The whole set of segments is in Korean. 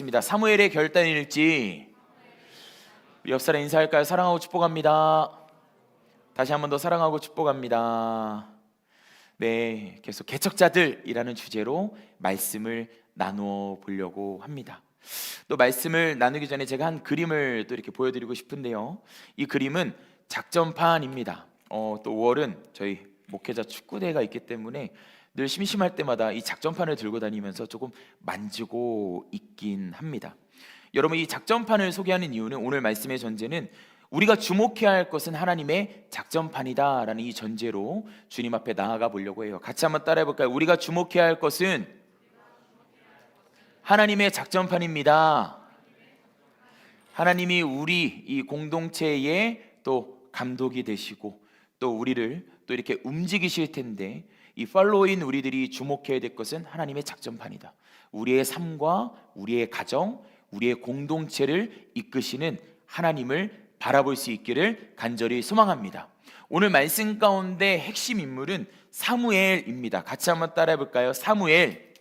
읽겠습니다. 사무엘의 결단일지. 우리 옆 사람 인사할까요? 사랑하고 축복합니다. 다시 한 번 더 사랑하고 축복합니다. 네, 계속 개척자들이라는 주제로 말씀을 나누어 보려고 합니다. 또 말씀을 나누기 전에 제가 한 그림을 또 이렇게 보여드리고 싶은데요, 이 그림은 작전판입니다. 또 5월은 저희 목회자 축구대회가 있기 때문에 늘 심심할 때마다 이 작전판을 들고 다니면서 조금 만지고 있긴 합니다. 여러분, 이 작전판을 소개하는 이유는, 오늘 말씀의 전제는 우리가 주목해야 할 것은 하나님의 작전판이다 라는 이 전제로 주님 앞에 나아가 보려고 해요. 같이 한번 따라해 볼까요? 우리가 주목해야 할 것은 하나님의 작전판입니다. 하나님이 우리 이 공동체의 또 감독이 되시고 또 우리를 또 이렇게 움직이실 텐데, 이 팔로워인 우리들이 주목해야 될 것은 하나님의 작전판이다. 우리의 삶과 우리의 가정, 우리의 공동체를 이끄시는 하나님을 바라볼 수 있기를 간절히 소망합니다. 오늘 말씀 가운데 핵심 인물은 사무엘입니다. 같이 한번 따라해 볼까요? 사무엘.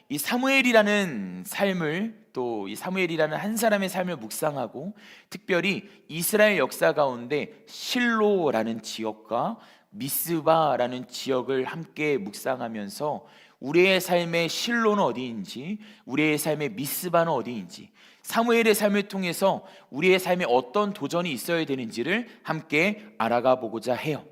이 사무엘이라는 삶을, 또 이 사무엘이라는 한 사람의 삶을 묵상하고, 특별히 이스라엘 역사 가운데 실로라는 지역과 미스바라는 지역을 함께 묵상하면서 우리의 삶의 실로는 어디인지, 우리의 삶의 미스바는 어디인지, 사무엘의 삶을 통해서 우리의 삶에 어떤 도전이 있어야 되는지를 함께 알아가 보고자 해요.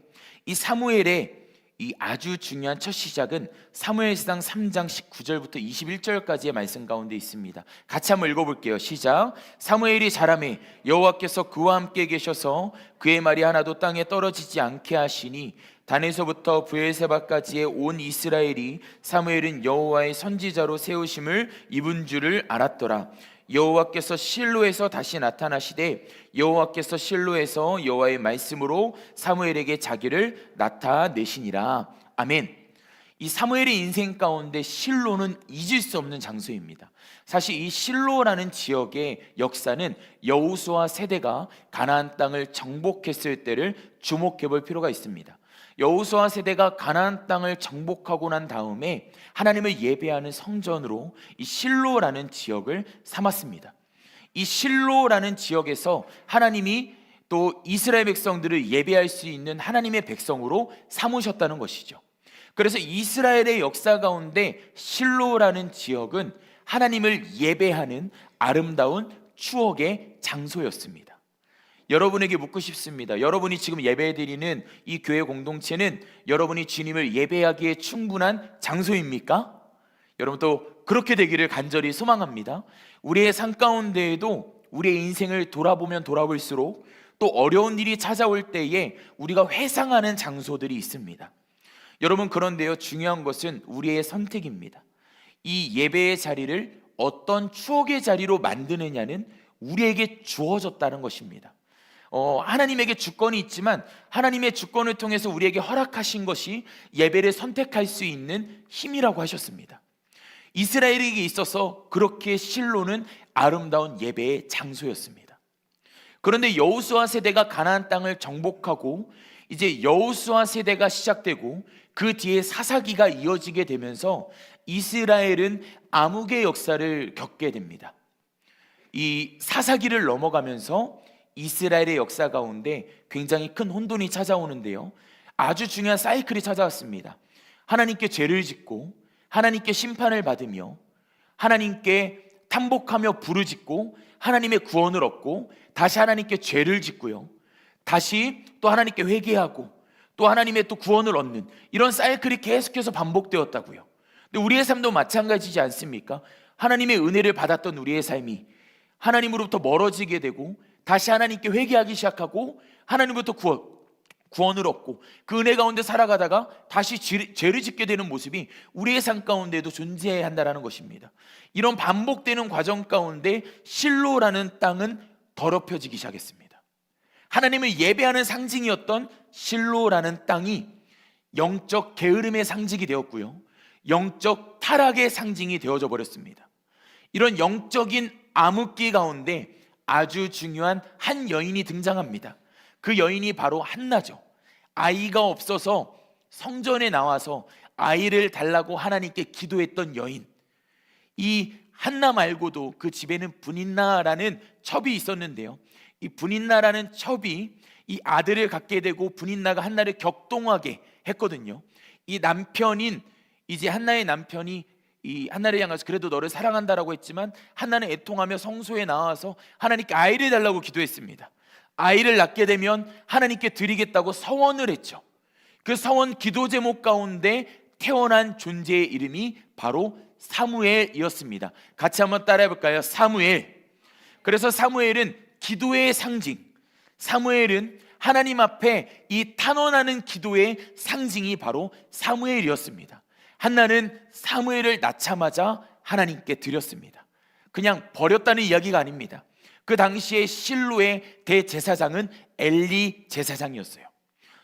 이 사무엘의 이 아주 중요한 첫 시작은 사무엘상 3장 19절부터 21절까지의 말씀 가운데 있습니다. 같이 한번 읽어볼게요. 시작. 사무엘이 자라매 여호와께서 그와 함께 계셔서 그의 말이 하나도 땅에 떨어지지 않게 하시니 단에서부터 브엘세바까지의 온 이스라엘이 사무엘은 여호와의 선지자로 세우심을 입은 줄을 알았더라. 여호와께서 실로에서 다시 나타나시되 여호와께서 실로에서 여호와의 말씀으로 사무엘에게 자기를 나타내시니라. 아멘. 이 사무엘의 인생 가운데 실로는 잊을 수 없는 장소입니다. 사실 이 실로라는 지역의 역사는 여호수아 세대가 가나안 땅을 정복했을 때를 주목해 볼 필요가 있습니다. 여호수아 세대가 가나안 땅을 정복하고 난 다음에 하나님을 예배하는 성전으로 이 실로라는 지역을 삼았습니다. 이 실로라는 지역에서 하나님이 또 이스라엘 백성들을 예배할 수 있는 하나님의 백성으로 삼으셨다는 것이죠. 그래서 이스라엘의 역사 가운데 실로라는 지역은 하나님을 예배하는 아름다운 추억의 장소였습니다. 여러분에게 묻고 싶습니다. 여러분이 지금 예배드리는 이 교회 공동체는 여러분이 주님을 예배하기에 충분한 장소입니까? 여러분, 또 그렇게 되기를 간절히 소망합니다. 우리의 삶 가운데에도 우리의 인생을 돌아보면 돌아볼수록 또 어려운 일이 찾아올 때에 우리가 회상하는 장소들이 있습니다. 여러분, 그런데요, 중요한 것은 우리의 선택입니다. 이 예배의 자리를 어떤 추억의 자리로 만드느냐는 우리에게 주어졌다는 것입니다. 하나님에게 주권이 있지만 하나님의 주권을 통해서 우리에게 허락하신 것이 예배를 선택할 수 있는 힘이라고 하셨습니다. 이스라엘에게 있어서 그렇게 실로는 아름다운 예배의 장소였습니다. 그런데 여호수아 세대가 가나안 땅을 정복하고 이제 여호수아 세대가 시작되고 그 뒤에 사사기가 이어지게 되면서 이스라엘은 암흑의 역사를 겪게 됩니다. 이 사사기를 넘어가면서 이스라엘의 역사 가운데 굉장히 큰 혼돈이 찾아오는데요, 아주 중요한 사이클이 찾아왔습니다. 하나님께 죄를 짓고 하나님께 심판을 받으며 하나님께 탐복하며 부르짖고 하나님의 구원을 얻고 다시 하나님께 죄를 짓고요, 다시 또 하나님께 회개하고 또 하나님의 또 구원을 얻는 이런 사이클이 계속해서 반복되었다고요. 근데 우리의 삶도 마찬가지지 않습니까? 하나님의 은혜를 받았던 우리의 삶이 하나님으로부터 멀어지게 되고 다시 하나님께 회개하기 시작하고 하나님부터 구원을 얻고 그 은혜 가운데 살아가다가 다시 죄를 짓게 되는 모습이 우리의 삶 가운데도 존재해야 한다는 것입니다. 이런 반복되는 과정 가운데 실로라는 땅은 더럽혀지기 시작했습니다. 하나님을 예배하는 상징이었던 실로라는 땅이 영적 게으름의 상징이 되었고요, 영적 타락의 상징이 되어져 버렸습니다. 이런 영적인 암흑기 가운데 아주 중요한 한 여인이 등장합니다. 그 여인이 바로 한나죠. 아이가 없어서 성전에 나와서 아이를 달라고 하나님께 기도했던 여인. 이 한나 말고도 그 집에는 분인나라는 첩이 있었는데요, 이 분인나라는 첩이 이 아들을 갖게 되고 분인나가 한나를 격동하게 했거든요. 이 남편인 이제 한나의 남편이 이 한나를 향해서 그래도 너를 사랑한다라고 했지만 한나는 애통하며 성소에 나와서 하나님께 아이를 달라고 기도했습니다. 아이를 낳게 되면 하나님께 드리겠다고 서원을 했죠. 그 서원 기도 제목 가운데 태어난 존재의 이름이 바로 사무엘이었습니다. 같이 한번 따라해 볼까요? 사무엘. 그래서 사무엘은 기도의 상징, 사무엘은 하나님 앞에 이 탄원하는 기도의 상징이 바로 사무엘이었습니다. 한나는 사무엘을 낳자마자 하나님께 드렸습니다. 그냥 버렸다는 이야기가 아닙니다. 그 당시에 실로의 대제사장은 엘리 제사장이었어요.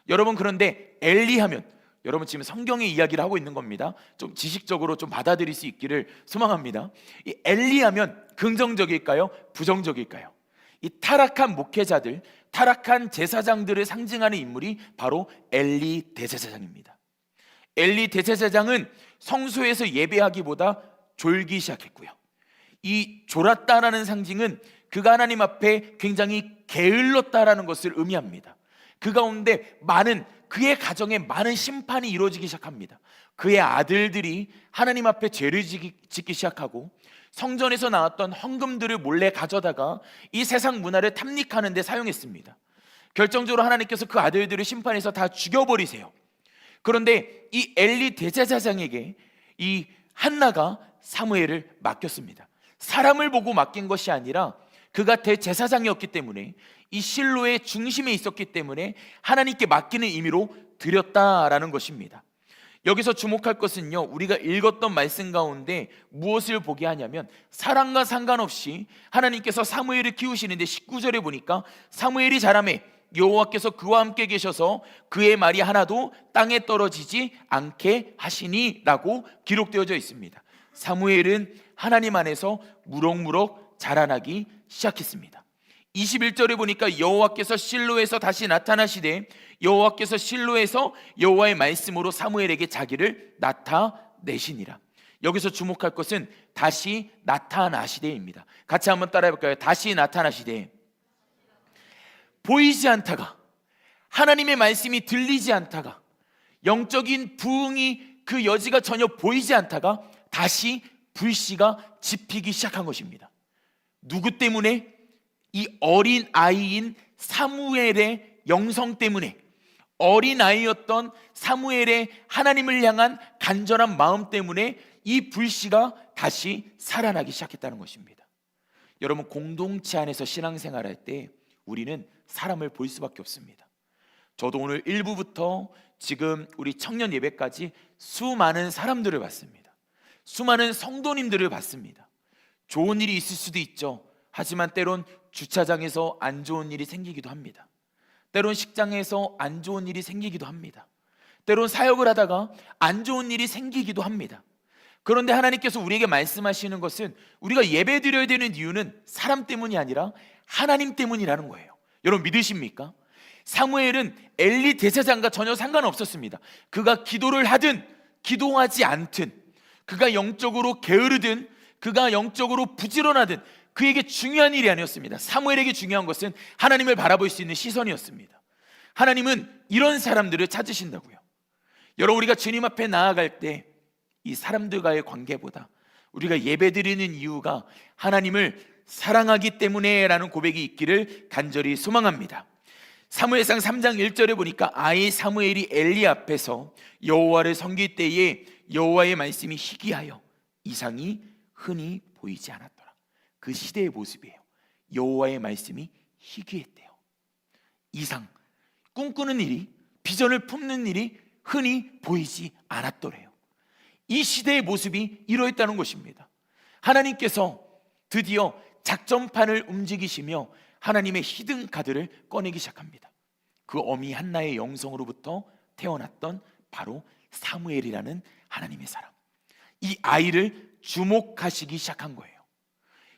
여러분, 그런데 엘리 하면, 여러분 지금 성경의 이야기를 하고 있는 겁니다. 좀 지식적으로 좀 받아들일 수 있기를 소망합니다. 이 엘리 하면 긍정적일까요? 부정적일까요? 이 타락한 목회자들, 타락한 제사장들을 상징하는 인물이 바로 엘리 대제사장입니다. 엘리 대제사장은 성소에서 예배하기보다 졸기 시작했고요, 이 졸았다라는 상징은 그가 하나님 앞에 굉장히 게을렀다라는 것을 의미합니다. 그 가운데 그의 가정에 많은 심판이 이루어지기 시작합니다. 그의 아들들이 하나님 앞에 죄를 짓기 시작하고 성전에서 나왔던 헌금들을 몰래 가져다가 이 세상 문화를 탐닉하는 데 사용했습니다. 결정적으로 하나님께서 그 아들들을 심판해서 다 죽여버리세요. 그런데 이 엘리 대제사장에게 이 한나가 사무엘을 맡겼습니다. 사람을 보고 맡긴 것이 아니라 그가 대제사장이었기 때문에, 이 실로의 중심에 있었기 때문에 하나님께 맡기는 의미로 드렸다라는 것입니다. 여기서 주목할 것은요, 우리가 읽었던 말씀 가운데 무엇을 보게 하냐면, 사랑과 상관없이 하나님께서 사무엘을 키우시는데 19절에 보니까 사무엘이 자라매 여호와께서 그와 함께 계셔서 그의 말이 하나도 땅에 떨어지지 않게 하시니 라고 기록되어져 있습니다. 사무엘은 하나님 안에서 무럭무럭 자라나기 시작했습니다. 21절에 보니까 여호와께서 실로에서 다시 나타나시되 여호와께서 실로에서 여호와의 말씀으로 사무엘에게 자기를 나타내시니라. 여기서 주목할 것은 다시 나타나시되입니다. 같이 한번 따라해 볼까요? 다시 나타나시되. 보이지 않다가, 하나님의 말씀이 들리지 않다가, 영적인 부흥이 그 여지가 전혀 보이지 않다가 다시 불씨가 지피기 시작한 것입니다. 누구 때문에? 이 어린 아이인 사무엘의 영성 때문에, 어린 아이였던 사무엘의 하나님을 향한 간절한 마음 때문에 이 불씨가 다시 살아나기 시작했다는 것입니다. 여러분, 공동체 안에서 신앙생활할 때 우리는 사람을 볼 수밖에 없습니다. 저도 오늘 1부부터 지금 우리 청년 예배까지 수많은 사람들을 봤습니다. 수많은 성도님들을 봤습니다. 좋은 일이 있을 수도 있죠. 하지만 때론 주차장에서 안 좋은 일이 생기기도 합니다. 때론 식장에서 안 좋은 일이 생기기도 합니다. 때론 사역을 하다가 안 좋은 일이 생기기도 합니다. 그런데 하나님께서 우리에게 말씀하시는 것은, 우리가 예배드려야 되는 이유는 사람 때문이 아니라 하나님 때문이라는 거예요. 여러분 믿으십니까? 사무엘은 엘리 대제사장과 전혀 상관없었습니다. 그가 기도를 하든 기도하지 않든, 그가 영적으로 게으르든 그가 영적으로 부지런하든 그에게 중요한 일이 아니었습니다. 사무엘에게 중요한 것은 하나님을 바라볼 수 있는 시선이었습니다. 하나님은 이런 사람들을 찾으신다고요. 여러분, 우리가 주님 앞에 나아갈 때 이 사람들과의 관계보다 우리가 예배드리는 이유가 하나님을 사랑하기 때문에 라는 고백이 있기를 간절히 소망합니다. 사무엘상 3장 1절에 보니까 아이 사무엘이 엘리 앞에서 여호와를 섬길 때에 여호와의 말씀이 희귀하여 이상이 흔히 보이지 않았더라. 그 시대의 모습이에요. 여호와의 말씀이 희귀했대요. 이상, 꿈꾸는 일이, 비전을 품는 일이 흔히 보이지 않았더래요. 이 시대의 모습이 이러했다는 것입니다. 하나님께서 드디어 작전판을 움직이시며 하나님의 히든 카드를 꺼내기 시작합니다. 그 어미 한나의 영성으로부터 태어났던 바로 사무엘이라는 하나님의 사람, 이 아이를 주목하시기 시작한 거예요.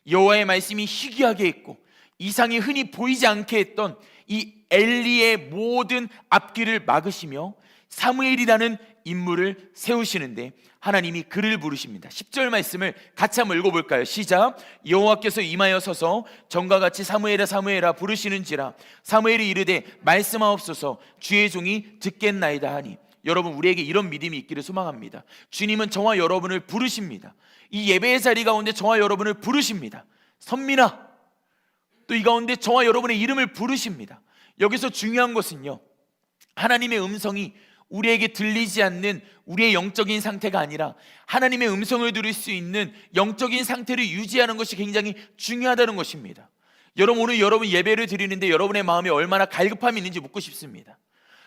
여호와의 말씀이 희귀하게 했고 이상이 흔히 보이지 않게 했던 이 엘리의 모든 앞길을 막으시며 사무엘이라는 인물을 세우시는데 하나님이 그를 부르십니다. 10절 말씀을 같이 한번 읽어볼까요? 시작. 여호와께서 임하여 서서 전과 같이 사무엘아 사무엘아 부르시는지라 사무엘이 이르되 말씀하옵소서 주의 종이 듣겠나이다 하니. 여러분, 우리에게 이런 믿음이 있기를 소망합니다. 주님은 저와 여러분을 부르십니다. 이 예배의 자리 가운데 저와 여러분을 부르십니다. 선민아, 또 이 가운데 저와 여러분의 이름을 부르십니다. 여기서 중요한 것은요, 하나님의 음성이 우리에게 들리지 않는 우리의 영적인 상태가 아니라 하나님의 음성을 들을 수 있는 영적인 상태를 유지하는 것이 굉장히 중요하다는 것입니다. 여러분, 오늘 여러분 예배를 드리는데 여러분의 마음에 얼마나 갈급함이 있는지 묻고 싶습니다.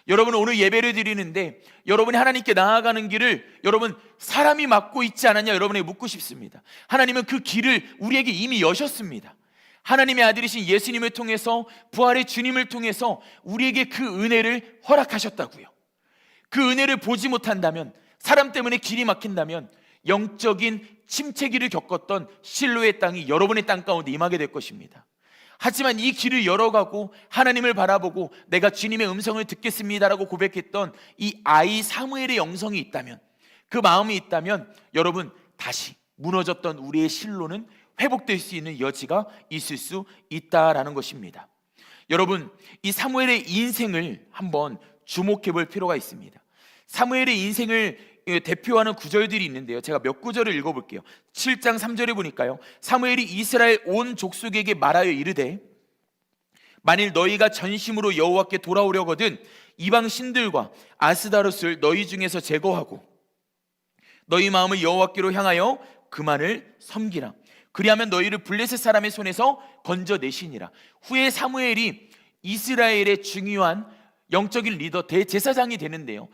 여러분, 오늘 예배를 드리는데 여러분이 하나님께 나아가는 길을 여러분 사람이 막고 있지 않았냐, 여러분에게 묻고 싶습니다. 하나님은 그 길을 우리에게 이미 여셨습니다. 하나님의 아들이신 예수님을 통해서, 부활의 주님을 통해서 우리에게 그 은혜를 허락하셨다고요. 그 은혜를 보지 못한다면, 사람 때문에 길이 막힌다면 영적인 침체기를 겪었던 실로의 땅이 여러분의 땅 가운데 임하게 될 것입니다. 하지만 이 길을 열어가고 하나님을 바라보고 내가 주님의 음성을 듣겠습니다라고 고백했던 이 아이 사무엘의 영성이 있다면, 그 마음이 있다면 여러분, 다시 무너졌던 우리의 실로는 회복될 수 있는 여지가 있을 수 있다라는 것입니다. 여러분, 이 사무엘의 인생을 한번 주목해 볼 필요가 있습니다. 사무엘의 인생을 대표하는 구절들이 있는데요, 제가 몇 구절을 읽어볼게요. 7장 3절에 보니까요, 사무엘이 이스라엘 온 족속에게 말하여 이르되 만일 너희가 전심으로 여호와께 돌아오려거든 이방 신들과 아스다롯을 너희 중에서 제거하고 너희 마음을 여호와께로 향하여 그만을 섬기라. 그리하면 너희를 블레셋 사람의 손에서 건져내시니라. 후에 사무엘이 이스라엘의 중요한 영적인 리더, 대제사장이 되는데요,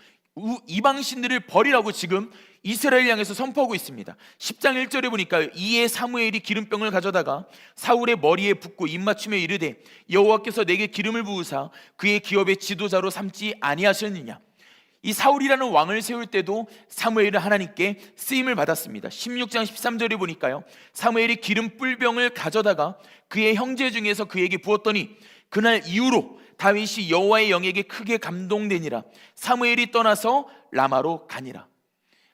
이방 신들을 버리라고 지금 이스라엘 향해서 선포하고 있습니다. 10장 1절에 보니까 이에 사무엘이 기름병을 가져다가 사울의 머리에 붓고 입맞추며 이르되 여호와께서 내게 기름을 부으사 그의 기업의 지도자로 삼지 아니하셨느냐. 이 사울이라는 왕을 세울 때도 사무엘은 하나님께 쓰임을 받았습니다. 16장 13절에 보니까요, 사무엘이 기름 뿔병을 가져다가 그의 형제 중에서 그에게 부었더니 그날 이후로 다윗이 여호와의 영에게 크게 감동되니라. 사무엘이 떠나서 라마로 가니라.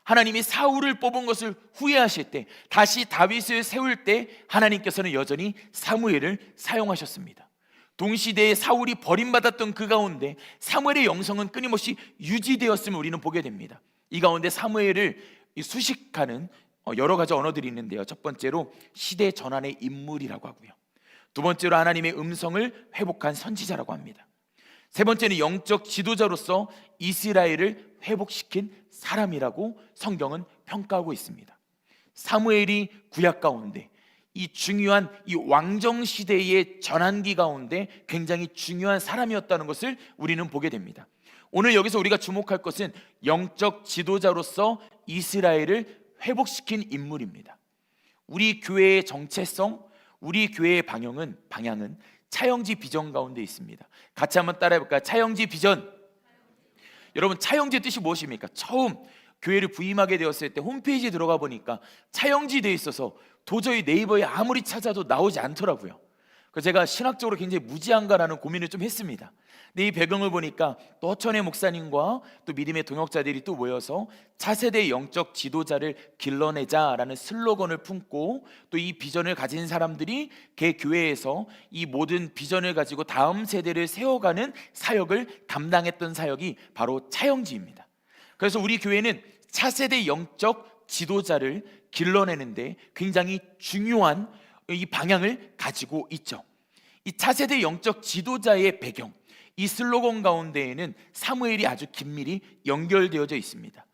하나님이 사울을 뽑은 것을 후회하실 때, 다시 다윗을 세울 때 하나님께서는 여전히 사무엘을 사용하셨습니다. 동시대에 사울이 버림받았던 그 가운데 사무엘의 영성은 끊임없이 유지되었음을 우리는 보게 됩니다. 이 가운데 사무엘을 수식하는 여러 가지 언어들이 있는데요, 첫 번째로 시대 전환의 인물이라고 하고요, 두 번째로 하나님의 음성을 회복한 선지자라고 합니다. 세 번째는 영적 지도자로서 이스라엘을 회복시킨 사람이라고 성경은 평가하고 있습니다. 사무엘이 구약 가운데 이 중요한 이 왕정 시대의 전환기 가운데 굉장히 중요한 사람이었다는 것을 우리는 보게 됩니다. 오늘 여기서 우리가 주목할 것은 영적 지도자로서 이스라엘을 회복시킨 인물입니다. 우리 교회의 정체성, 우리 교회의 방향은 차영지 비전 가운데 있습니다. 같이 한번 따라해 볼까요? 차영지 비전. 여러분, 차영지의 뜻이 무엇입니까? 처음 교회를 부임하게 되었을 때 홈페이지에 들어가 보니까 차영지 되어 있어서 도저히 네이버에 아무리 찾아도 나오지 않더라고요. 그래서 제가 신학적으로 굉장히 무지한가라는 고민을 좀 했습니다. 근데 이 배경을 보니까 또 허천의 목사님과 또 믿음의 동역자들이 또 모여서 차세대 영적 지도자를 길러내자라는 슬로건을 품고 또 이 비전을 가진 사람들이 개 교회에서 이 모든 비전을 가지고 다음 세대를 세워가는 사역을 담당했던 사역이 바로 차영지입니다. 그래서 우리 교회는 차세대 영적 지도자를 길러내는데 굉장히 중요한 이 방향을 가지고 있죠. 이 차세대 영적 지도자의 배경, 이 슬로건 가운데에는 사무엘이 아주 긴밀히 연결되어져 있습니다.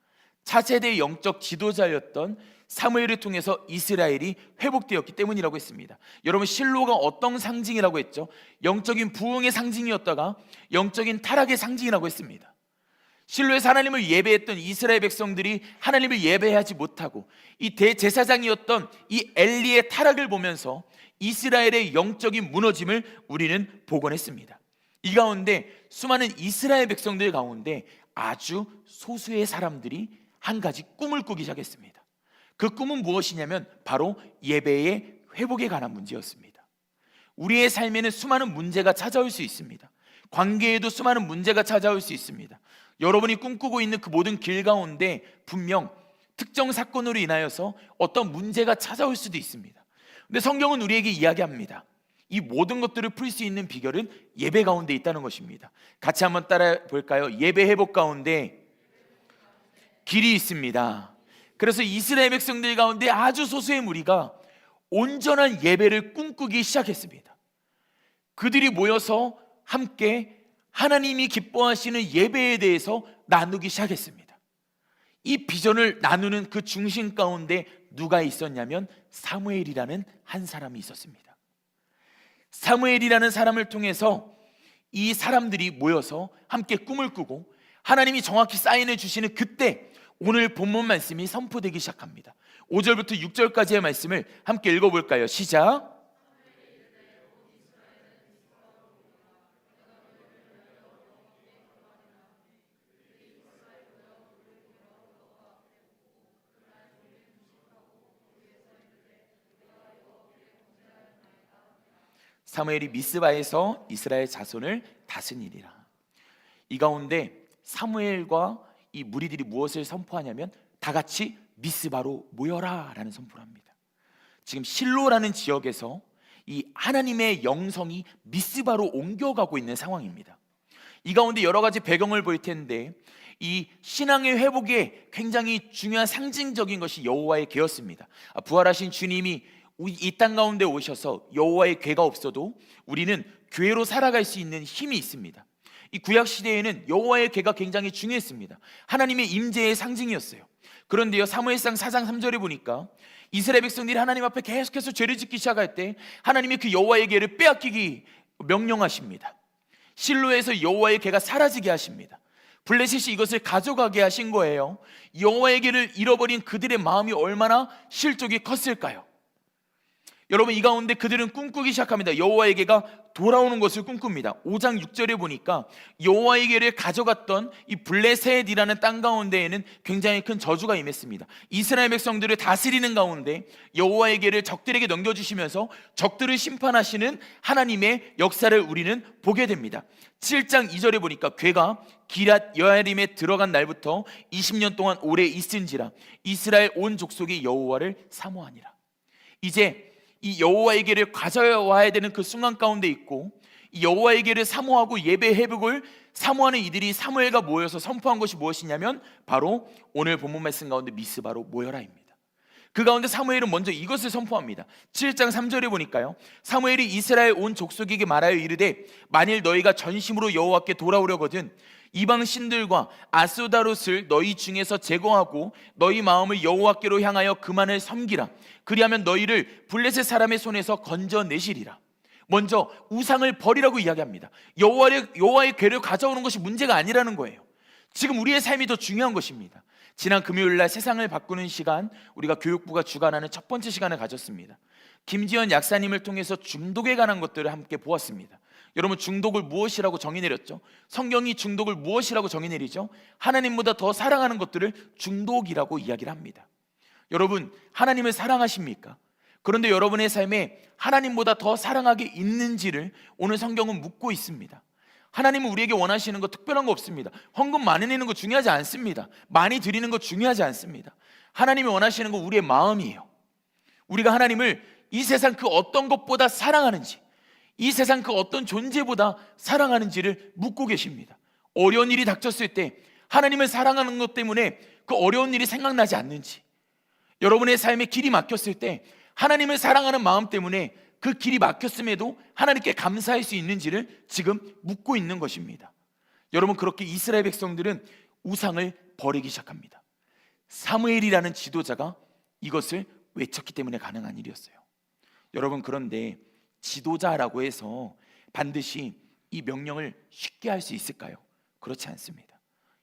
차세대 영적 지도자였던 사무엘을 통해서 이스라엘이 회복되었기 때문이라고 했습니다. 여러분, 실로가 어떤 상징이라고 했죠? 영적인 부흥의 상징이었다가 영적인 타락의 상징이라고 했습니다. 실로에서 하나님을 예배했던 이스라엘 백성들이 하나님을 예배하지 못하고 이 대제사장이었던 이 엘리의 타락을 보면서 이스라엘의 영적인 무너짐을 우리는 복원했습니다. 이 가운데 수많은 이스라엘 백성들 가운데 아주 소수의 사람들이 한 가지 꿈을 꾸기 시작했습니다. 그 꿈은 무엇이냐면 바로 예배의 회복에 관한 문제였습니다. 우리의 삶에는 수많은 문제가 찾아올 수 있습니다. 관계에도 수많은 문제가 찾아올 수 있습니다. 여러분이 꿈꾸고 있는 그 모든 길 가운데 분명 특정 사건으로 인하여서 어떤 문제가 찾아올 수도 있습니다. 근데 성경은 우리에게 이야기합니다. 이 모든 것들을 풀 수 있는 비결은 예배 가운데 있다는 것입니다. 같이 한번 따라 볼까요? 예배 회복 가운데 길이 있습니다. 그래서 이스라엘 백성들 가운데 아주 소수의 무리가 온전한 예배를 꿈꾸기 시작했습니다. 그들이 모여서 함께 하나님이 기뻐하시는 예배에 대해서 나누기 시작했습니다. 이 비전을 나누는 그 중심 가운데 누가 있었냐면 사무엘이라는 한 사람이 있었습니다. 사무엘이라는 사람을 통해서 이 사람들이 모여서 함께 꿈을 꾸고 하나님이 정확히 사인해 주시는 그때 오늘 본문 말씀이 선포되기 시작합니다. 5절부터 6절까지의 말씀을 함께 읽어볼까요? 시작. 사무엘이 미스바에서 이스라엘 자손을 다스리리라. 이 가운데 사무엘과 이 무리들이 무엇을 선포하냐면 다 같이 미스바로 모여라 라는 선포를 합니다. 지금 실로라는 지역에서 이 하나님의 영성이 미스바로 옮겨가고 있는 상황입니다. 이 가운데 여러 가지 배경을 볼 텐데 이 신앙의 회복에 굉장히 중요한 상징적인 것이 여호와의 궤였습니다. 부활하신 주님이 이 땅 가운데 오셔서 여호와의 궤가 없어도 우리는 궤로 살아갈 수 있는 힘이 있습니다. 이 구약 시대에는 여호와의 궤가 굉장히 중요했습니다. 하나님의 임재의 상징이었어요. 그런데요, 사무엘상 4장 3절에 보니까 이스라엘 백성들이 하나님 앞에 계속해서 죄를 짓기 시작할 때 하나님이 그 여호와의 궤를 빼앗기기 명령하십니다. 실로에서 여호와의 궤가 사라지게 하십니다. 블레셋이 이것을 가져가게 하신 거예요. 여호와의 궤를 잃어버린 그들의 마음이 얼마나 실족이 컸을까요? 여러분, 이 가운데 그들은 꿈꾸기 시작합니다. 여호와의 궤가 돌아오는 것을 꿈꿉니다. 5장 6절에 보니까 여호와의 궤를 가져갔던 이 블레셋이라는 땅 가운데에는 굉장히 큰 저주가 임했습니다. 이스라엘 백성들을 다스리는 가운데 여호와의 궤를 적들에게 넘겨주시면서 적들을 심판하시는 하나님의 역사를 우리는 보게 됩니다. 7장 2절에 보니까 궤가 기랏 여아림에 들어간 날부터 20년 동안 오래 있은지라 이스라엘 온 족속이 여호와를 사모하니라. 이제 이 여호와의 궤를 가져와야 되는 그 순간 가운데 있고 이 여호와의 궤를 사모하고 예배 회복을 사모하는 이들이 사무엘과 모여서 선포한 것이 무엇이냐면 바로 오늘 본문 말씀 가운데 미스바로 모여라입니다. 그 가운데 사무엘은 먼저 이것을 선포합니다. 7장 3절에 보니까요, 사무엘이 이스라엘 온 족속에게 말하여 이르되 만일 너희가 전심으로 여호와께 돌아오려거든 이방 신들과 아스다롯을 너희 중에서 제거하고 너희 마음을 여호와께로 향하여 그만을 섬기라. 그리하면 너희를 블레셋 사람의 손에서 건져내시리라. 먼저 우상을 버리라고 이야기합니다. 여호와의 궤를 가져오는 것이 문제가 아니라는 거예요. 지금 우리의 삶이 더 중요한 것입니다. 지난 금요일날 세상을 바꾸는 시간, 우리가 교육부가 주관하는 첫 번째 시간을 가졌습니다. 김지연 약사님을 통해서 중독에 관한 것들을 함께 보았습니다. 여러분, 중독을 무엇이라고 정의내렸죠? 성경이 중독을 무엇이라고 정의내리죠? 하나님보다 더 사랑하는 것들을 중독이라고 이야기를 합니다. 여러분, 하나님을 사랑하십니까? 그런데 여러분의 삶에 하나님보다 더 사랑하게 있는지를 오늘 성경은 묻고 있습니다. 하나님은 우리에게 원하시는 거 특별한 거 없습니다. 헌금 많이 내는 거 중요하지 않습니다. 많이 드리는 거 중요하지 않습니다. 하나님이 원하시는 건 우리의 마음이에요. 우리가 하나님을 이 세상 그 어떤 것보다 사랑하는지, 이 세상 그 어떤 존재보다 사랑하는지를 묻고 계십니다. 어려운 일이 닥쳤을 때 하나님을 사랑하는 것 때문에 그 어려운 일이 생각나지 않는지, 여러분의 삶에 길이 막혔을 때 하나님을 사랑하는 마음 때문에 그 길이 막혔음에도 하나님께 감사할 수 있는지를 지금 묻고 있는 것입니다. 여러분, 그렇게 이스라엘 백성들은 우상을 버리기 시작합니다. 사무엘이라는 지도자가 이것을 외쳤기 때문에 가능한 일이었어요. 여러분, 그런데 지도자라고 해서 반드시 이 명령을 쉽게 할 수 있을까요? 그렇지 않습니다.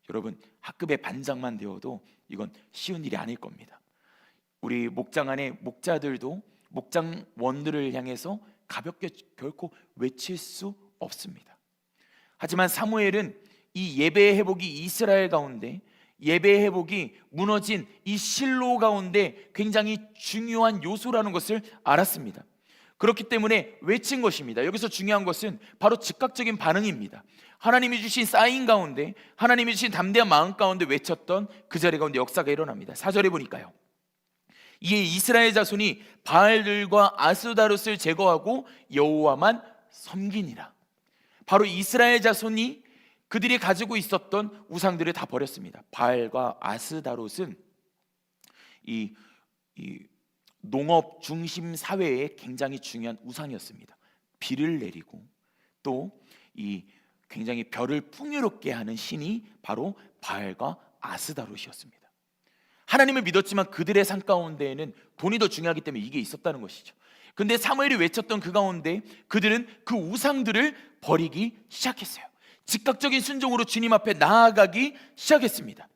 여러분, 학급의 반장만 되어도 이건 쉬운 일이 아닐 겁니다. 우리 목장 안에 목자들도 목장원들을 향해서 가볍게 결코 외칠 수 없습니다. 하지만 사무엘은 이 예배의 회복이 이스라엘 가운데, 예배의 회복이 무너진 이 실로 가운데 굉장히 중요한 요소라는 것을 알았습니다. 그렇기 때문에 외친 것입니다. 여기서 중요한 것은 바로 즉각적인 반응입니다. 하나님이 주신 사인 가운데, 하나님이 주신 담대한 마음 가운데 외쳤던 그 자리 가운데 역사가 일어납니다. 4절에 보니까요, 이에 이스라엘 자손이 바알들과 아스다롯을 제거하고 여호와만 섬기니라. 바로 이스라엘 자손이 그들이 가지고 있었던 우상들을 다 버렸습니다. 바알과 아스다롯은 이 농업 중심 사회에 굉장히 중요한 우상이었습니다. 비를 내리고 또 이 굉장히 별을 풍요롭게 하는 신이 바로 바알과 아스다롯이었습니다. 하나님을 믿었지만 그들의 삶 가운데에는 돈이 더 중요하기 때문에 이게 있었다는 것이죠. 근데 사무엘이 외쳤던 그 가운데 그들은 그 우상들을 버리기 시작했어요. 즉각적인 순종으로 주님 앞에 나아가기 시작했습니다.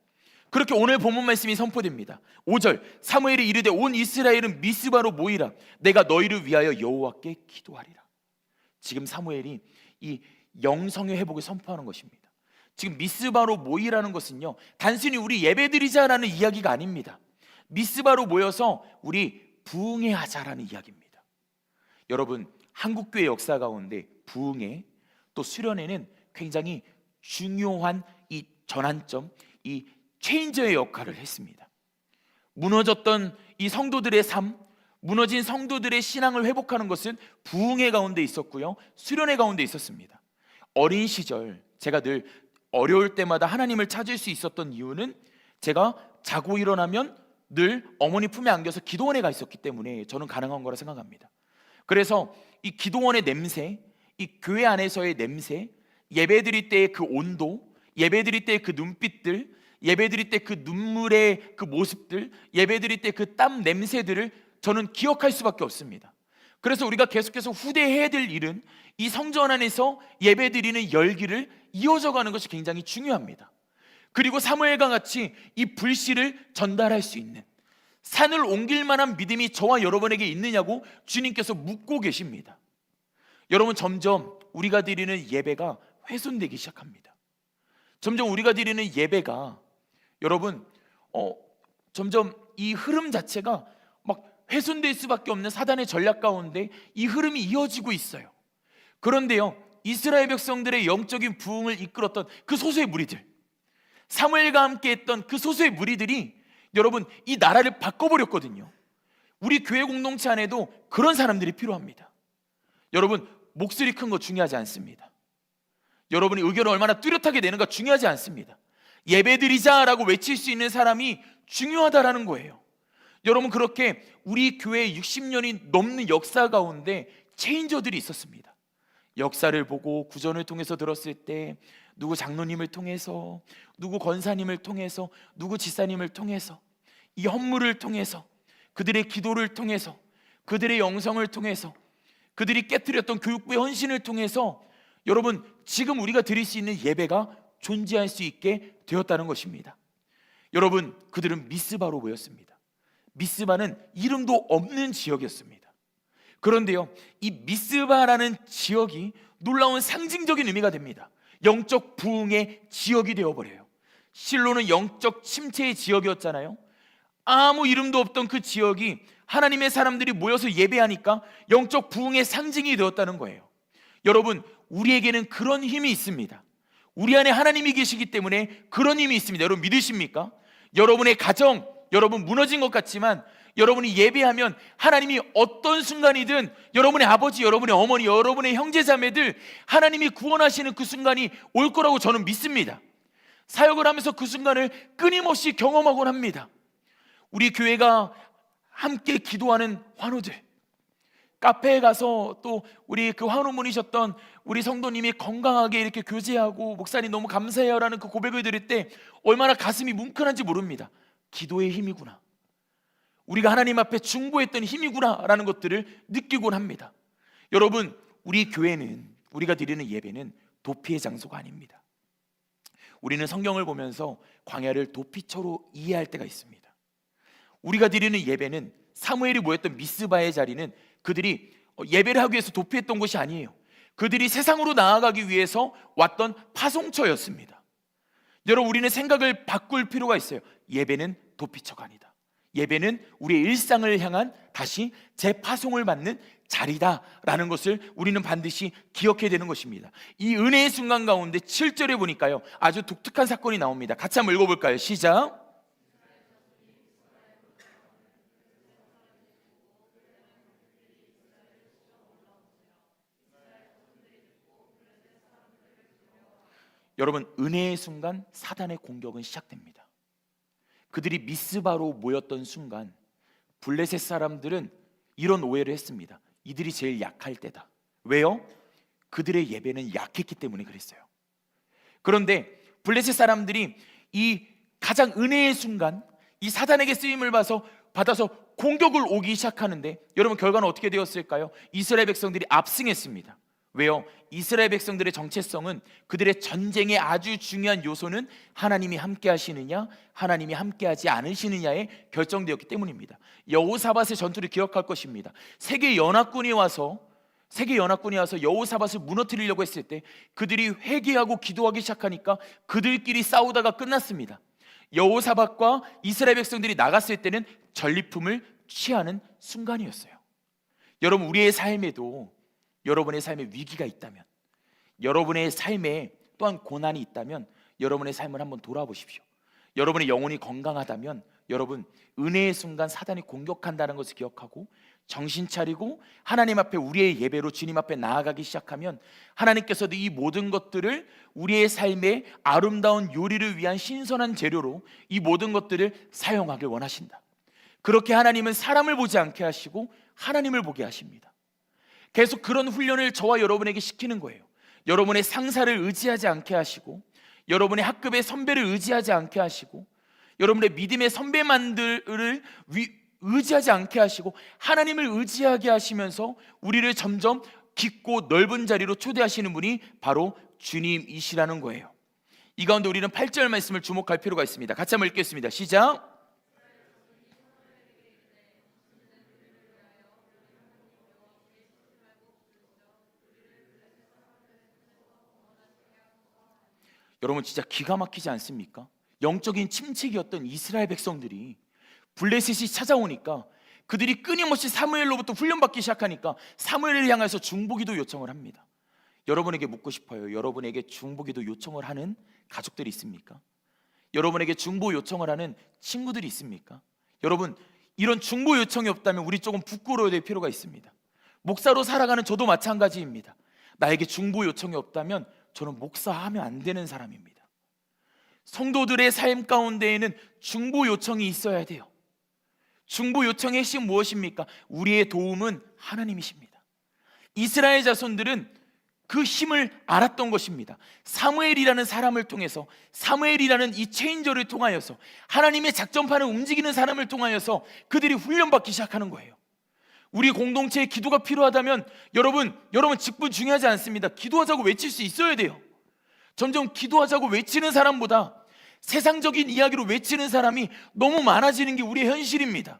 그렇게 오늘 본문 말씀이 선포됩니다. 5절, 사무엘이 이르되 온 이스라엘은 미스바로 모이라. 내가 너희를 위하여 여호와께 기도하리라. 지금 사무엘이 이 영성의 회복을 선포하는 것입니다. 지금 미스바로 모이라는 것은요, 단순히 우리 예배드리자라는 이야기가 아닙니다. 미스바로 모여서 우리 부흥회하자라는 이야기입니다. 여러분, 한국교회 역사 가운데 부흥회 또 수련회는 굉장히 중요한 이 전환점, 이 체인저의 역할을 했습니다. 무너졌던 이 성도들의 삶, 무너진 성도들의 신앙을 회복하는 것은 부흥회 가운데 있었고요, 수련회 가운데 있었습니다. 어린 시절 제가 늘 어려울 때마다 하나님을 찾을 수 있었던 이유는 제가 자고 일어나면 늘 어머니 품에 안겨서 기도원에 가 있었기 때문에 저는 가능한 거라 생각합니다. 그래서 이 기도원의 냄새, 이 교회 안에서의 냄새, 예배드릴 때의 그 온도, 예배드릴 때의 그 눈빛들, 예배드릴 때 그 눈물의 그 모습들, 예배드릴 때 그 땀 냄새들을 저는 기억할 수밖에 없습니다. 그래서 우리가 계속해서 후대해야 될 일은 이 성전 안에서 예배드리는 열기를 이어져가는 것이 굉장히 중요합니다. 그리고 사무엘과 같이 이 불씨를 전달할 수 있는, 산을 옮길 만한 믿음이 저와 여러분에게 있느냐고 주님께서 묻고 계십니다. 여러분, 점점 우리가 드리는 예배가 훼손되기 시작합니다. 점점 우리가 드리는 예배가 여러분 점점 이 흐름 자체가 막 훼손될 수밖에 없는 사단의 전략 가운데 이 흐름이 이어지고 있어요. 그런데요, 이스라엘 백성들의 영적인 부흥을 이끌었던 그 소수의 무리들, 사무엘과 함께 했던 그 소수의 무리들이 여러분 이 나라를 바꿔버렸거든요. 우리 교회 공동체 안에도 그런 사람들이 필요합니다. 여러분, 목소리 큰 거 중요하지 않습니다. 여러분이 의견을 얼마나 뚜렷하게 내는가 중요하지 않습니다. 예배드리자라고 외칠 수 있는 사람이 중요하다라는 거예요. 여러분, 그렇게 우리 교회 60년이 넘는 역사 가운데 체인저들이 있었습니다. 역사를 보고 구전을 통해서 들었을 때 누구 장로님을 통해서, 누구 권사님을 통해서, 누구 지사님을 통해서, 이 헌물을 통해서, 그들의 기도를 통해서, 그들의 영성을 통해서, 그들이 깨뜨렸던 교육부의 헌신을 통해서 여러분 지금 우리가 드릴 수 있는 예배가 존재할 수 있게 되었다는 것입니다. 여러분, 그들은 미스바로 모였습니다. 미스바는 이름도 없는 지역이었습니다. 그런데요, 이 미스바라는 지역이 놀라운 상징적인 의미가 됩니다. 영적 부흥의 지역이 되어버려요. 실로는 영적 침체의 지역이었잖아요. 아무 이름도 없던 그 지역이 하나님의 사람들이 모여서 예배하니까 영적 부흥의 상징이 되었다는 거예요. 여러분, 우리에게는 그런 힘이 있습니다. 우리 안에 하나님이 계시기 때문에 그런 힘이 있습니다. 여러분 믿으십니까? 여러분의 가정, 여러분 무너진 것 같지만 여러분이 예배하면 하나님이 어떤 순간이든 여러분의 아버지, 여러분의 어머니, 여러분의 형제자매들 하나님이 구원하시는 그 순간이 올 거라고 저는 믿습니다. 사역을 하면서 그 순간을 끊임없이 경험하곤 합니다. 우리 교회가 함께 기도하는 환우들, 카페에 가서 또 우리 그 환우문이셨던 우리 성도님이 건강하게 이렇게 교제하고 목사님 너무 감사해요 라는 그 고백을 드릴 때 얼마나 가슴이 뭉클한지 모릅니다. 기도의 힘이구나, 우리가 하나님 앞에 중보했던 힘이구나 라는 것들을 느끼곤 합니다. 여러분, 우리 교회는, 우리가 드리는 예배는 도피의 장소가 아닙니다. 우리는 성경을 보면서 광야를 도피처로 이해할 때가 있습니다. 우리가 드리는 예배는, 사무엘이 모였던 미스바의 자리는 그들이 예배를 하기 위해서 도피했던 곳이 아니에요. 그들이 세상으로 나아가기 위해서 왔던 파송처였습니다. 여러분, 우리는 생각을 바꿀 필요가 있어요. 예배는 도피처가 아니다. 예배는 우리의 일상을 향한 다시 재파송을 받는 자리다라는 것을 우리는 반드시 기억해야 되는 것입니다. 이 은혜의 순간 가운데 7절에 보니까요, 아주 독특한 사건이 나옵니다. 같이 한번 읽어볼까요? 시작. 여러분, 은혜의 순간 사단의 공격은 시작됩니다. 그들이 미스바로 모였던 순간 블레셋 사람들은 이런 오해를 했습니다. 이들이 제일 약할 때다. 왜요? 그들의 예배는 약했기 때문에 그랬어요. 그런데 블레셋 사람들이 이 가장 은혜의 순간, 이 사단에게 쓰임을 받아서 공격을 오기 시작하는데, 여러분 결과는 어떻게 되었을까요? 이스라엘 백성들이 압승했습니다. 왜요? 이스라엘 백성들의 정체성은, 그들의 전쟁의 아주 중요한 요소는 하나님이 함께 하시느냐, 하나님이 함께하지 않으시느냐에 결정되었기 때문입니다. 여호사밧의 전투를 기억할 것입니다. 세계 연합군이 와서 여호사밧을 무너뜨리려고 했을 때 그들이 회개하고 기도하기 시작하니까 그들끼리 싸우다가 끝났습니다. 여호사밧과 이스라엘 백성들이 나갔을 때는 전리품을 취하는 순간이었어요. 여러분, 우리의 삶에도 여러분의 삶에 위기가 있다면, 여러분의 삶에 또한 고난이 있다면 여러분의 삶을 한번 돌아보십시오. 여러분의 영혼이 건강하다면 여러분, 은혜의 순간 사단이 공격한다는 것을 기억하고 정신 차리고 하나님 앞에 우리의 예배로 주님 앞에 나아가기 시작하면 하나님께서도 이 모든 것들을 우리의 삶의 아름다운 요리를 위한 신선한 재료로 이 모든 것들을 사용하길 원하신다. 그렇게 하나님은 사람을 보지 않게 하시고 하나님을 보게 하십니다. 계속 그런 훈련을 저와 여러분에게 시키는 거예요. 여러분의 상사를 의지하지 않게 하시고, 여러분의 학급의 선배를 의지하지 않게 하시고, 여러분의 믿음의 선배만들을 의지하지 않게 하시고 하나님을 의지하게 하시면서 우리를 점점 깊고 넓은 자리로 초대하시는 분이 바로 주님이시라는 거예요. 이 가운데 우리는 8절 말씀을 주목할 필요가 있습니다. 같이 한번 읽겠습니다. 시작. 여러분, 진짜 기가 막히지 않습니까? 영적인 침체기였던 이스라엘 백성들이 블레셋이 찾아오니까 그들이 끊임없이 사무엘로부터 훈련받기 시작하니까 사무엘을 향해서 중보기도 요청을 합니다. 여러분에게 묻고 싶어요. 여러분에게 중보기도 요청을 하는 가족들이 있습니까? 여러분에게 중보 요청을 하는 친구들이 있습니까? 여러분, 이런 중보 요청이 없다면 우리 조금 부끄러워야 될 필요가 있습니다. 목사로 살아가는 저도 마찬가지입니다. 나에게 중보 요청이 없다면 저는 목사하면 안 되는 사람입니다. 성도들의 삶 가운데에는 중보 요청이 있어야 돼요. 중보 요청의 핵심 무엇입니까? 우리의 도움은 하나님이십니다. 이스라엘 자손들은 그 힘을 알았던 것입니다. 사무엘이라는 사람을 통해서, 사무엘이라는 이 체인저를 통하여서, 하나님의 작전판을 움직이는 사람을 통하여서 그들이 훈련받기 시작하는 거예요. 우리 공동체에 기도가 필요하다면 여러분 직분 중요하지 않습니다. 기도하자고 외칠 수 있어야 돼요. 점점 기도하자고 외치는 사람보다 세상적인 이야기로 외치는 사람이 너무 많아지는 게 우리의 현실입니다.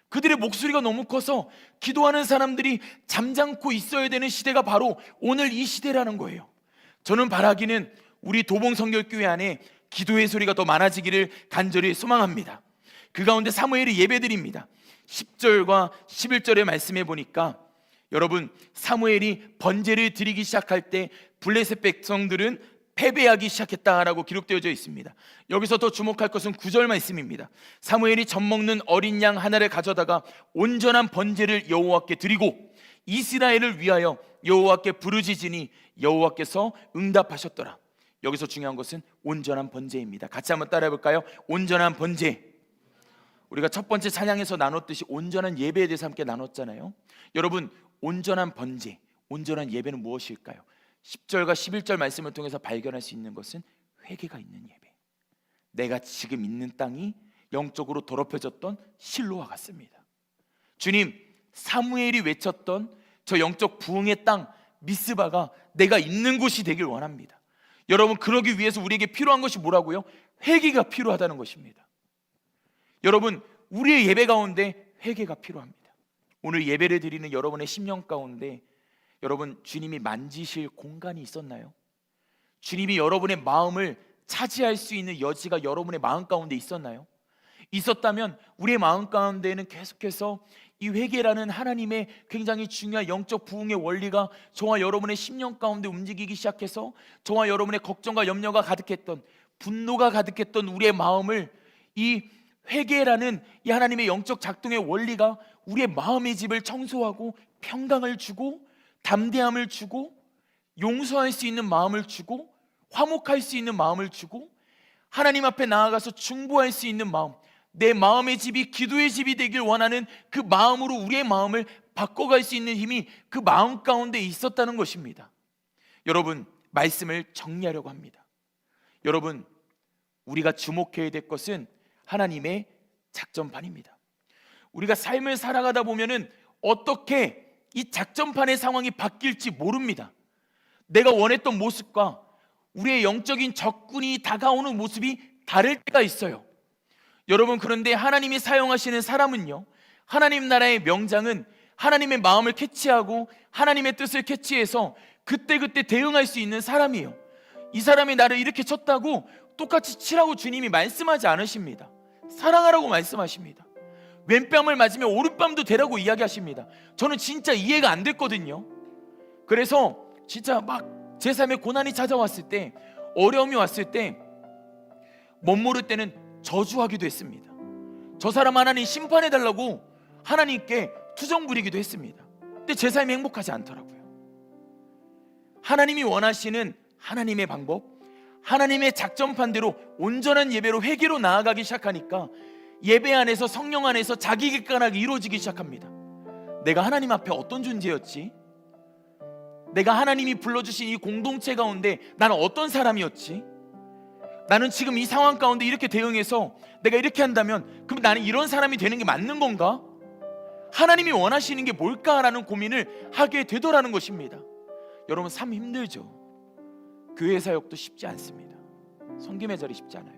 그들의 목소리가 너무 커서 기도하는 사람들이 잠잠고 있어야 되는 시대가 바로 오늘 이 시대라는 거예요. 저는 바라기는 우리 도봉성결교회 안에 기도의 소리가 더 많아지기를 간절히 소망합니다. 그 가운데 사무엘이 예배드립니다. 10절과 11절의 말씀해 보니까 여러분, 사무엘이 번제를 드리기 시작할 때 블레셋 백성들은 패배하기 시작했다라고 기록되어져 있습니다. 여기서 더 주목할 것은 9절 말씀입니다. 사무엘이 젖 먹는 어린 양 하나를 가져다가 온전한 번제를 여호와께 드리고 이스라엘을 위하여 여호와께 부르짖으니 여호와께서 응답하셨더라. 여기서 중요한 것은 온전한 번제입니다. 같이 한번 따라해 볼까요? 온전한 번제. 우리가 첫 번째 찬양에서 나눴듯이 온전한 예배에 대해서 함께 나눴잖아요. 여러분, 온전한 번제, 온전한 예배는 무엇일까요? 10절과 11절 말씀을 통해서 발견할 수 있는 것은 회개가 있는 예배. 내가 지금 있는 땅이 영적으로 더럽혀졌던 실로와 같습니다. 주님, 사무엘이 외쳤던 저 영적 부흥의 땅 미스바가 내가 있는 곳이 되길 원합니다. 여러분, 그러기 위해서 우리에게 필요한 것이 뭐라고요? 회개가 필요하다는 것입니다. 여러분, 우리의 예배 가운데 회개가 필요합니다. 오늘 예배를 드리는 여러분의 심령 가운데 여러분, 주님이 만지실 공간이 있었나요? 주님이 여러분의 마음을 차지할 수 있는 여지가 여러분의 마음 가운데 있었나요? 있었다면 우리의 마음 가운데에는 계속해서 이 회개라는 하나님의 굉장히 중요한 영적 부흥의 원리가 저와 여러분의 심령 가운데 움직이기 시작해서 저와 여러분의 걱정과 염려가 가득했던, 분노가 가득했던 우리의 마음을 이 회개라는 이 하나님의 영적 작동의 원리가 우리의 마음의 집을 청소하고 평강을 주고 담대함을 주고 용서할 수 있는 마음을 주고 화목할 수 있는 마음을 주고 하나님 앞에 나아가서 중보할 수 있는 마음, 내 마음의 집이 기도의 집이 되길 원하는 그 마음으로 우리의 마음을 바꿔갈 수 있는 힘이 그 마음 가운데 있었다는 것입니다. 여러분, 말씀을 정리하려고 합니다. 여러분, 우리가 주목해야 될 것은 하나님의 작전판입니다. 우리가 삶을 살아가다 보면은 어떻게 이 작전판의 상황이 바뀔지 모릅니다. 내가 원했던 모습과 우리의 영적인 적군이 다가오는 모습이 다를 때가 있어요. 여러분, 그런데 하나님이 사용하시는 사람은요, 하나님 나라의 명장은 하나님의 마음을 캐치하고 하나님의 뜻을 캐치해서 그때그때 대응할 수 있는 사람이에요. 이 사람이 나를 이렇게 쳤다고 똑같이 치라고 주님이 말씀하지 않으십니다. 사랑하라고 말씀하십니다. 왼뺨을 맞으면 오른뺨도 대라고 이야기하십니다. 저는 진짜 이해가 안 됐거든요. 그래서 진짜 막 제 삶에 고난이 찾아왔을 때, 어려움이 왔을 때, 못 모를 때는 저주하기도 했습니다. 저 사람 하나님 심판해달라고 하나님께 투정 부리기도 했습니다. 근데 제 삶이 행복하지 않더라고요. 하나님이 원하시는 하나님의 방법, 하나님의 작전판대로 온전한 예배로 회개로 나아가기 시작하니까 예배 안에서, 성령 안에서 자기 객관하게 이루어지기 시작합니다. 내가 하나님 앞에 어떤 존재였지? 내가 하나님이 불러주신 이 공동체 가운데 나는 어떤 사람이었지? 나는 지금 이 상황 가운데 이렇게 대응해서 내가 이렇게 한다면 그럼 나는 이런 사람이 되는 게 맞는 건가? 하나님이 원하시는 게 뭘까라는 고민을 하게 되더라는 것입니다. 여러분, 삶 힘들죠? 교회 사역도 쉽지 않습니다. 성김의 자리 쉽지 않아요.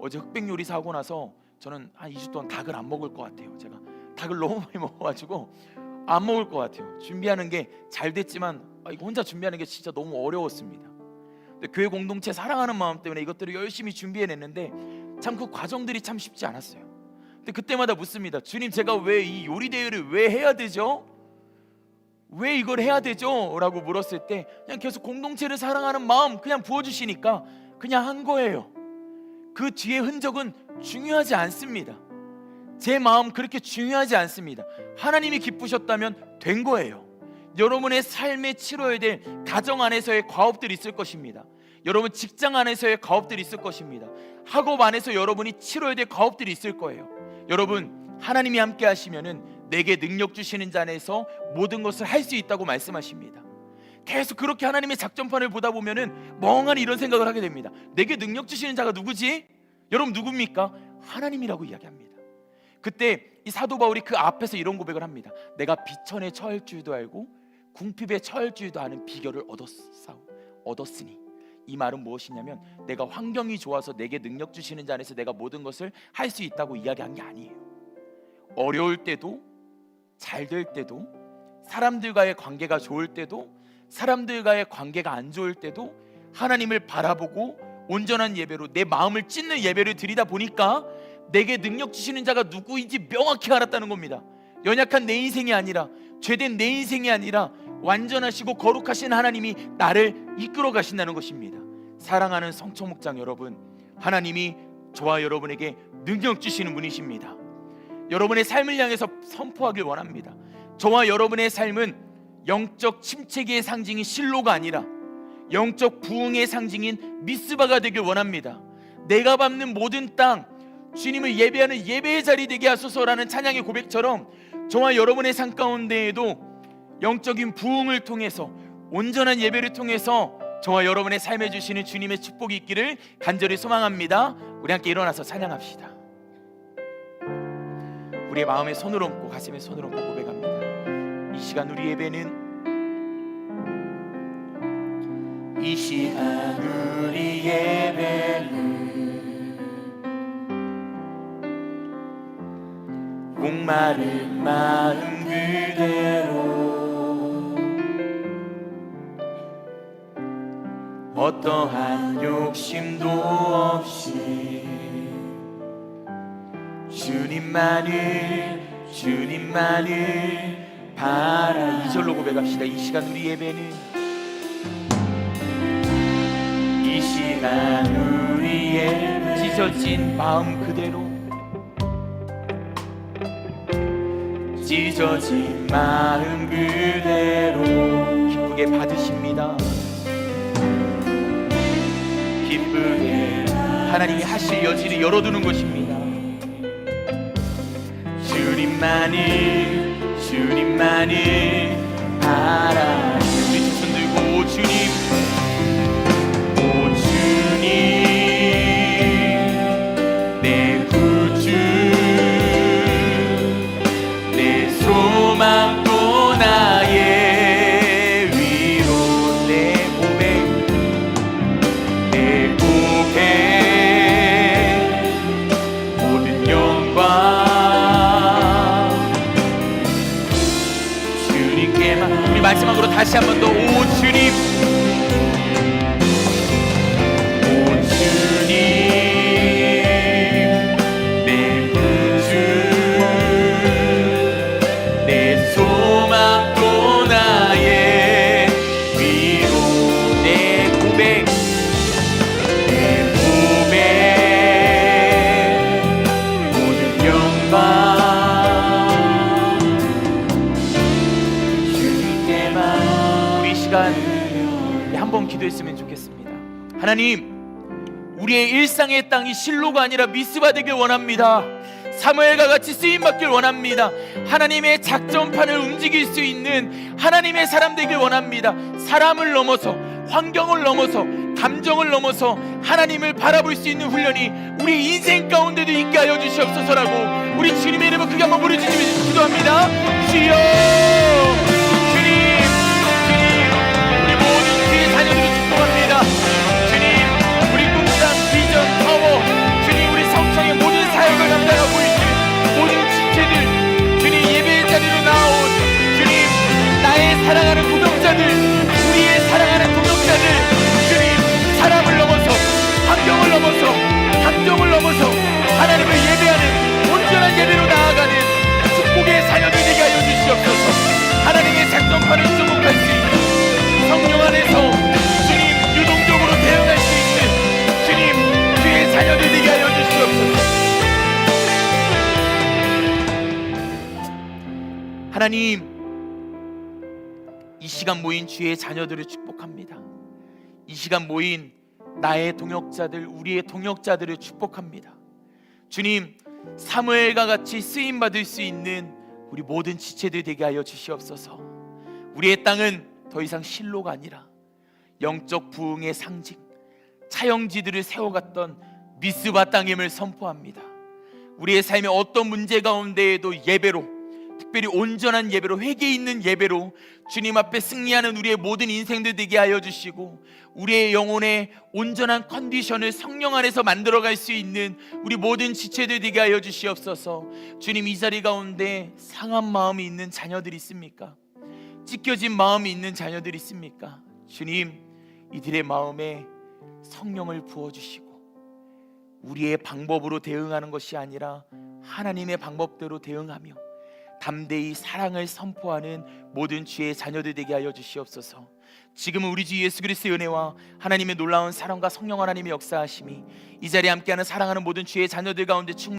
어제 흑백 요리 사고 나서 저는 한 2주 동안 닭을 안 먹을 것 같아요. 제가 닭을 너무 많이 먹어가지고 안 먹을 것 같아요. 준비하는 게 잘 됐지만 이거 혼자 준비하는 게 진짜 너무 어려웠습니다. 근데 교회 공동체 사랑하는 마음 때문에 이것들을 열심히 준비해냈는데 참 그 과정들이 참 쉽지 않았어요. 근데 그때마다 묻습니다. 주님, 제가 왜 이 요리 대회를 왜 해야 되죠? 왜 이걸 해야 되죠? 라고 물었을 때 그냥 계속 공동체를 사랑하는 마음 그냥 부어주시니까 그냥 한 거예요. 그 뒤에 흔적은 중요하지 않습니다. 제 마음 그렇게 중요하지 않습니다. 하나님이 기쁘셨다면 된 거예요. 여러분의 삶에 치러야 될 가정 안에서의 과업들이 있을 것입니다. 여러분 직장 안에서의 과업들이 있을 것입니다. 학업 안에서 여러분이 치러야 될 과업들이 있을 거예요. 여러분, 하나님이 함께 하시면은 내게 능력 주시는 자 안에서 모든 것을 할 수 있다고 말씀하십니다. 계속 그렇게 하나님의 작전판을 보다 보면은 멍하니 이런 생각을 하게 됩니다. 내게 능력 주시는 자가 누구지? 여러분, 누굽니까? 하나님이라고 이야기합니다. 그때 이 사도 바울이 그 앞에서 이런 고백을 합니다. 내가 비천에 처할 줄도 알고 궁핍에 처할 줄도 아는 비결을 얻었으니. 이 말은 무엇이냐면 내가 환경이 좋아서 내게 능력 주시는 자 안에서 내가 모든 것을 할 수 있다고 이야기한 게 아니에요. 어려울 때도, 잘 될 때도, 사람들과의 관계가 좋을 때도, 사람들과의 관계가 안 좋을 때도 하나님을 바라보고 온전한 예배로 내 마음을 찢는 예배를 드리다 보니까 내게 능력 주시는 자가 누구인지 명확히 알았다는 겁니다. 연약한 내 인생이 아니라, 죄된 내 인생이 아니라 완전하시고 거룩하신 하나님이 나를 이끌어 가신다는 것입니다. 사랑하는 성초목장 여러분, 하나님이 저와 여러분에게 능력 주시는 분이십니다. 여러분의 삶을 향해서 선포하길 원합니다. 저와 여러분의 삶은 영적 침체기의 상징인 실로가 아니라 영적 부흥의 상징인 미스바가 되길 원합니다. 내가 밟는 모든 땅, 주님을 예배하는 예배의 자리 되게 하소서라는 찬양의 고백처럼 저와 여러분의 삶 가운데에도 영적인 부흥을 통해서, 온전한 예배를 통해서 저와 여러분의 삶에 주시는 주님의 축복이 있기를 간절히 소망합니다. 우리 함께 일어나서 찬양합시다. 우리의 마음에 손을 얹고 가슴에 손을 얹고 고백합니다. 이 시간 우리 예배는, 이 시간 우리 예배는 목마른 마음 그대로 어떠한 욕심도 없이 주님만을 주님만을 바라. 2절로 고백합시다. 이 시간 우리 예배는, 이 시간 우리의 찢어진 마음 그대로, 찢어진 마음 그대로 기쁘게 받으십니다. 기쁘게 하나님이 하실 여지를 열어두는 것입니다. 주님만을 바라. 우리 두 손 들고 오 주님, 오 주님 내 구주, 내 소망 또 나의 위로, 내 고백, 내 고백, 모든 영광 주님께만. 우리 마지막으로 다시 한 번 더 오 주님, 오 주님 내 구주, 내 소망 또 나의 위로, 내 고백, 내 고백, 모든 영광 주님께만. 우리 이 시간 한번 기도했으면 좋겠습니다. 하나님, 우리의 일상의 땅이 실로가 아니라 미스바 되길 원합니다. 사무엘과 같이 쓰임받길 원합니다. 하나님의 작전판을 움직일 수 있는 하나님의 사람 되길 원합니다. 사람을 넘어서, 환경을 넘어서, 감정을 넘어서 하나님을 바라볼 수 있는 훈련이 우리 인생 가운데도 있게 하여 주시옵소서라고 우리 주님의 이름을 크게 한번 부르짖으면서 기도합니다. 주여, 주님, 우리 모든 주의 자녀들을 축복합니다. 주님, 우리 꿈상 비전 파워, 주님, 우리 성창의 모든 사역을 감당하고 있는 모든 지체들, 주님, 예배의 자리로 나온 주님, 나의 사랑하는 구독자들, 우리의 사랑하는 구독자들, 주님, 사람을 넘어서, 환경을 넘어서, 감정을 넘어서 하나님을 예배하는 온전한 예배로 나아가는 축복의 자녀들 되게 하여 주시옵소서. 하나님의 작전판을 수복할 수 있는, 성령 안에서 주님 유동적으로 대응할 수 있는 주님 주의 자녀들 되게 하여 주시옵소서. 하나님, 이 시간 모인 주의 자녀들을 축복합니다. 이 시간 모인 나의 동역자들, 우리의 동역자들을 축복합니다. 주님, 사무엘과 같이 쓰임받을 수 있는 우리 모든 지체들 되게 하여 주시옵소서. 우리의 땅은 더 이상 실로가 아니라 영적 부흥의 상징, 차영지들을 세워갔던 미스바 땅임을 선포합니다. 우리의 삶의 어떤 문제 가운데에도 예배로, 특별히 온전한 예배로, 회개 있는 예배로 주님 앞에 승리하는 우리의 모든 인생들 되게 하여 주시고, 우리의 영혼의 온전한 컨디션을 성령 안에서 만들어갈 수 있는 우리 모든 지체들 되게 하여 주시옵소서. 주님, 이 자리 가운데 상한 마음이 있는 자녀들이 있습니까? 찢겨진 마음이 있는 자녀들이 있습니까? 주님, 이들의 마음에 성령을 부어주시고 우리의 방법으로 대응하는 것이 아니라 하나님의 방법대로 대응하며 담대히 사랑을 선포하는 모든 주의 자녀들 되게 하여 주시옵소서. 지금은 우리 주 예수 그리스도의 은혜와 하나님의 놀라운 사랑과 성령 하나님의 역사하심이 이 자리에 함께하는 사랑하는 모든 주의 자녀들 가운데 충만히